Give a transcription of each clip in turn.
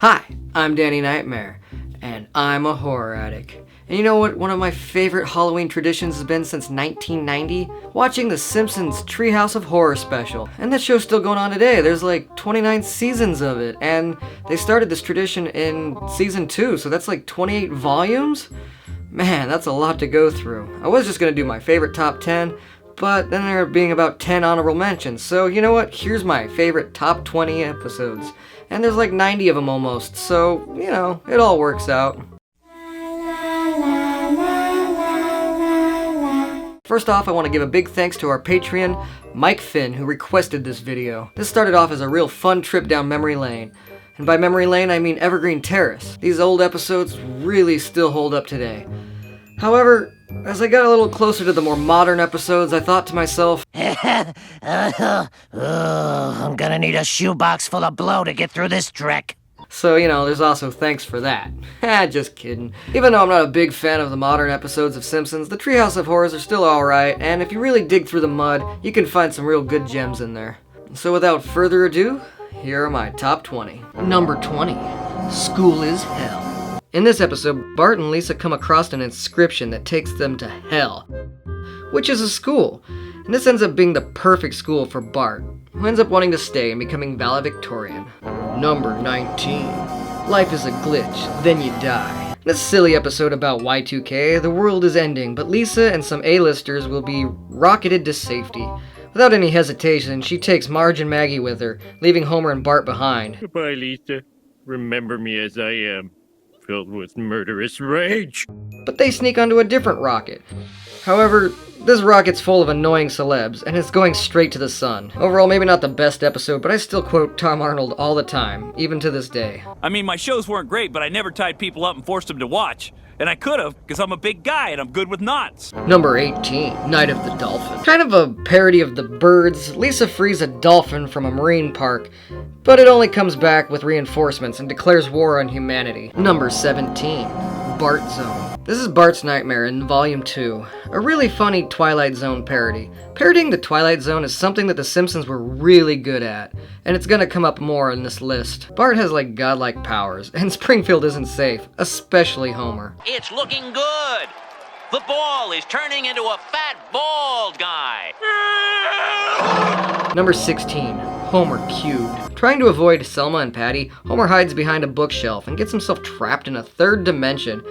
Hi, I'm Danny Nightmare, and I'm a horror addict. And you know what one of my favorite Halloween traditions has been since 1990? Watching the Simpsons Treehouse of Horror special. And that show's still going on today. There's like 29 seasons of it, and they started this tradition in season 2, so that's like 28 volumes? Man, that's a lot to go through. I was just gonna do my favorite top 10, but then there being about 10 honorable mentions, so you know what? Here's my favorite top 20 episodes. And there's like 90 of them almost, so, you know, it all works out. First off, I want to give a big thanks to our Patreon, Mike Finn, who requested this video. This started off as a real fun trip down memory lane. And by memory lane, I mean Evergreen Terrace. These old episodes really still hold up today. However, as I got a little closer to the more modern episodes, I thought to myself, I'm gonna need a shoebox full of blow to get through this trek. So, you know, there's also thanks for that. Just kidding. Even though I'm not a big fan of the modern episodes of Simpsons, the Treehouse of Horrors are still alright, and if you really dig through the mud, you can find some real good gems in there. So without further ado, here are my top 20. Number 20. School is Hell. In this episode, Bart and Lisa come across an inscription that takes them to hell, which is a school. And this ends up being the perfect school for Bart, who ends up wanting to stay and becoming valedictorian. Number 19. Life is a glitch, then you die. In this silly episode about Y2K, the world is ending, but Lisa and some A-listers will be rocketed to safety. Without any hesitation, she takes Marge and Maggie with her, leaving Homer and Bart behind. Goodbye, Lisa. Remember me as I am, filled with murderous rage. But they sneak onto a different rocket. However, this rocket's full of annoying celebs, and it's going straight to the sun. Overall, maybe not the best episode, but I still quote Tom Arnold all the time, even to this day. I mean, my shows weren't great, but I never tied people up and forced them to watch. And I could have, because I'm a big guy and I'm good with knots. Number 18, Night of the Dolphin. Kind of a parody of The Birds, Lisa frees a dolphin from a marine park, but it only comes back with reinforcements and declares war on humanity. Number 17, Bart Zone. This is Bart's Nightmare in Volume 2, a really funny Twilight Zone parody. Parodying the Twilight Zone is something that the Simpsons were really good at, and it's gonna come up more in this list. Bart has like godlike powers, and Springfield isn't safe, especially Homer. It's looking good. The ball is turning into a fat, bald guy. Number 16, Homer Cubed. Trying to avoid Selma and Patty, Homer hides behind a bookshelf and gets himself trapped in a third dimension.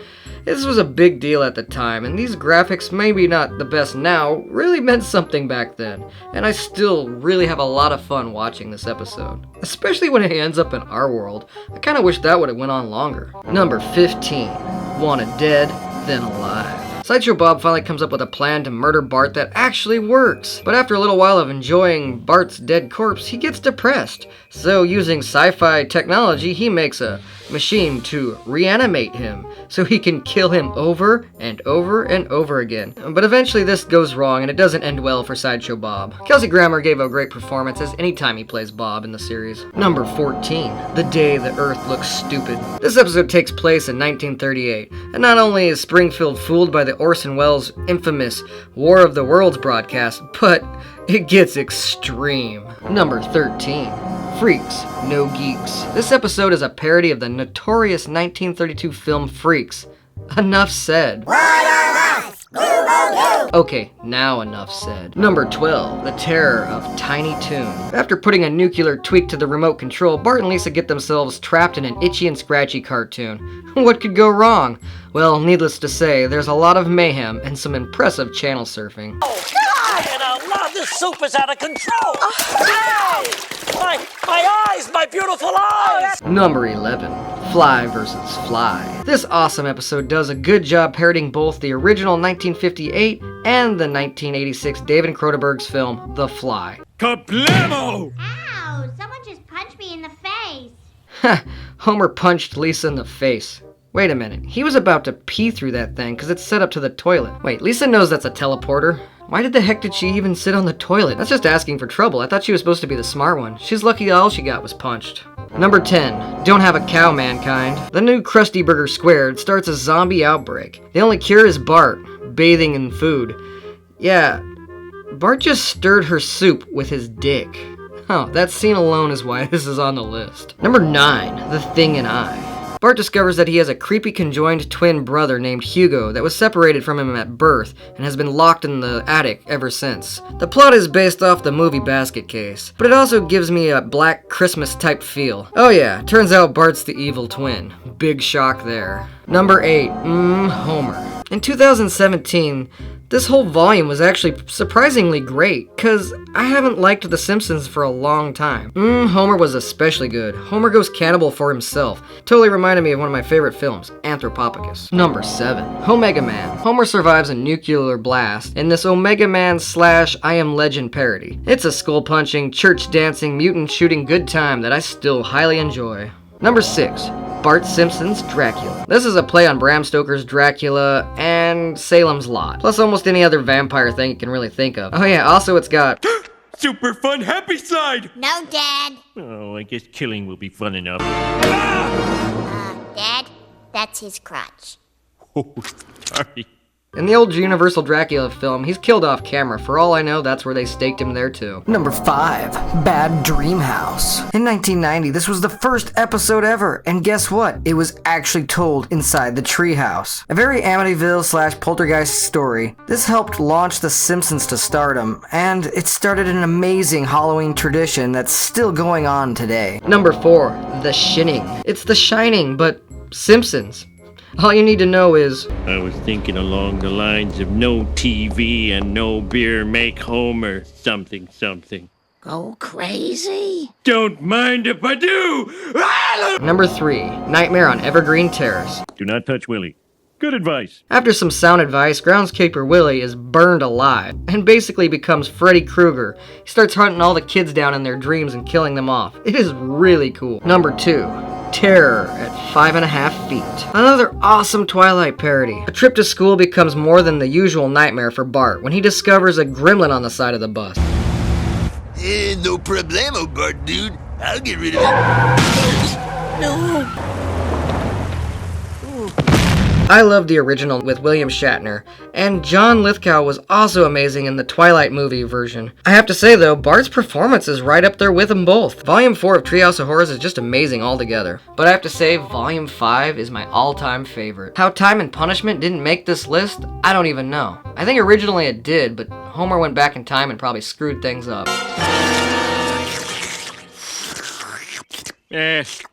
This was a big deal at the time, and these graphics, maybe not the best now, really meant something back then. And I still really have a lot of fun watching this episode. Especially when it ends up in our world. I kinda wish that would have went on longer. Number 15, Wanted Dead, Then Alive. Sideshow Bob finally comes up with a plan to murder Bart that actually works. But after a little while of enjoying Bart's dead corpse, he gets depressed. So using sci-fi technology, he makes a machine to reanimate him so he can kill him over and over and over again. But eventually this goes wrong and it doesn't end well for Sideshow Bob. Kelsey Grammer gave a great performance as anytime he plays Bob in the series. Number 14, The Day the Earth Looks Stupid. This episode takes place in 1938, and not only is Springfield fooled by the Orson Welles' infamous War of the Worlds broadcast, but it gets extreme. Number 13, Freaks, No Geeks. This episode is a parody of the notorious 1932 film Freaks. Enough said. Okay, now enough said. Number 12, The Terror of Tiny Toon. After putting a nuclear tweak to the remote control, Bart and Lisa get themselves trapped in an itchy and scratchy cartoon. What could go wrong? Well, needless to say, there's a lot of mayhem and some impressive channel surfing. Oh, God! And out loud, this soup is out of control! Ow! My eyes! My beautiful eyes! Number 11, Fly vs. Fly. This awesome episode does a good job parodying both the original 1958 and the 1986 David Cronenberg's film, The Fly. Kablamo! Ow! Someone just punched me in the face. Ha! Homer punched Lisa in the face. Wait a minute, he was about to pee through that thing because it's set up to the toilet. Wait, Lisa knows that's a teleporter. Why the heck did she even sit on the toilet? That's just asking for trouble. I thought she was supposed to be the smart one. She's lucky all she got was punched. Number 10, Don't Have a Cow, Mankind. The new Krusty Burger Squared starts a zombie outbreak. The only cure is Bart, bathing in food. Yeah, Bart just stirred her soup with his dick. Oh, that scene alone is why this is on the list. Number 9, The Thing and I. Bart discovers that he has a creepy conjoined twin brother named Hugo that was separated from him at birth and has been locked in the attic ever since. The plot is based off the movie Basket Case, but it also gives me a Black Christmas type feel. Oh yeah, turns out Bart's the evil twin. Big shock there. Number 8, Homer. In 2017, this whole volume was actually surprisingly great, cause I haven't liked The Simpsons for a long time. Homer was especially good. Homer goes cannibal for himself. Totally reminded me of one of my favorite films, Anthropophagus. Number 7, Omega Man. Homer survives a nuclear blast in this Omega Man / I Am Legend parody. It's a skull-punching, church-dancing, mutant-shooting good time that I still highly enjoy. Number 6, Bart Simpson's Dracula. This is a play on Bram Stoker's Dracula and Salem's Lot, plus almost any other vampire thing you can really think of. Oh yeah, also it's got Super fun happy side! No, Dad. Oh, I guess killing will be fun enough. Dad, that's his crotch. Oh, sorry. in the old Universal Dracula film, he's killed off camera. For all I know, that's where they staked him there too. Number 5, Bad Dream House. In 1990, this was the first episode ever, and guess what? It was actually told inside the treehouse. A very Amityville / Poltergeist story. This helped launch The Simpsons to stardom, and it started an amazing Halloween tradition that's still going on today. Number 4, The Shining. It's The Shining, but Simpsons. All you need to know is... I was thinking along the lines of no TV and no beer make Homer something something. Go crazy? Don't mind if I do! Number 3, Nightmare on Evergreen Terrace. Do not touch Willie. Good advice. After some sound advice, groundskeeper Willie is burned alive and basically becomes Freddy Krueger. He starts hunting all the kids down in their dreams and killing them off. It is really cool. Number 2, Terror at 5.5 feet. Another awesome Twilight parody. A trip to school becomes more than the usual nightmare for Bart when he discovers a gremlin on the side of the bus. No problemo, Bart, dude. I'll get rid of it. No. I love the original with William Shatner, and John Lithgow was also amazing in the Twilight movie version. I have to say though, Bart's performance is right up there with them both. Volume 4 of Treehouse of Horrors is just amazing altogether. But I have to say, Volume 5 is my all-time favorite. How Time and Punishment didn't make this list, I don't even know. I think originally it did, but Homer went back in time and probably screwed things up.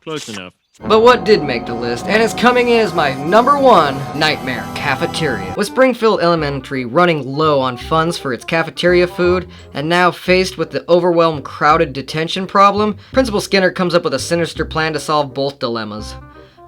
Close enough. But what did make the list, and is coming in as my number 1, Nightmare Cafeteria. With Springfield Elementary running low on funds for its cafeteria food, and now faced with the overwhelmed crowded detention problem, Principal Skinner comes up with a sinister plan to solve both dilemmas.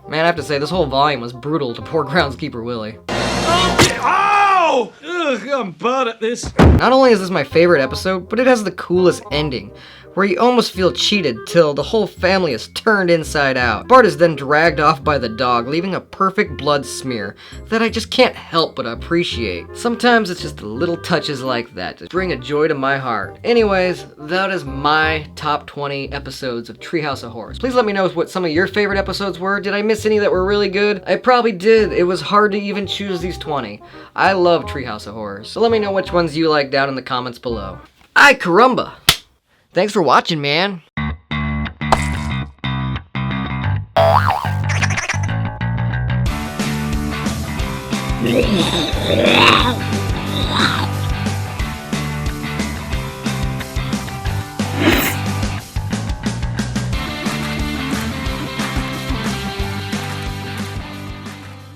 Man, I have to say, this whole volume was brutal to poor groundskeeper Willie. Ow! Ugh, I'm bad at this. Not only is this my favorite episode, but it has the coolest ending, where you almost feel cheated till the whole family is turned inside out. Bart is then dragged off by the dog, leaving a perfect blood smear that I just can't help but appreciate. Sometimes it's just the little touches like that that bring a joy to my heart. Anyways, that is my top 20 episodes of Treehouse of Horrors. Please let me know what some of your favorite episodes were. Did I miss any that were really good? I probably did. It was hard to even choose these 20. I love Treehouse of Horrors, so let me know which ones you like down in the comments below. Ay caramba! Thanks for watching, man. Wow.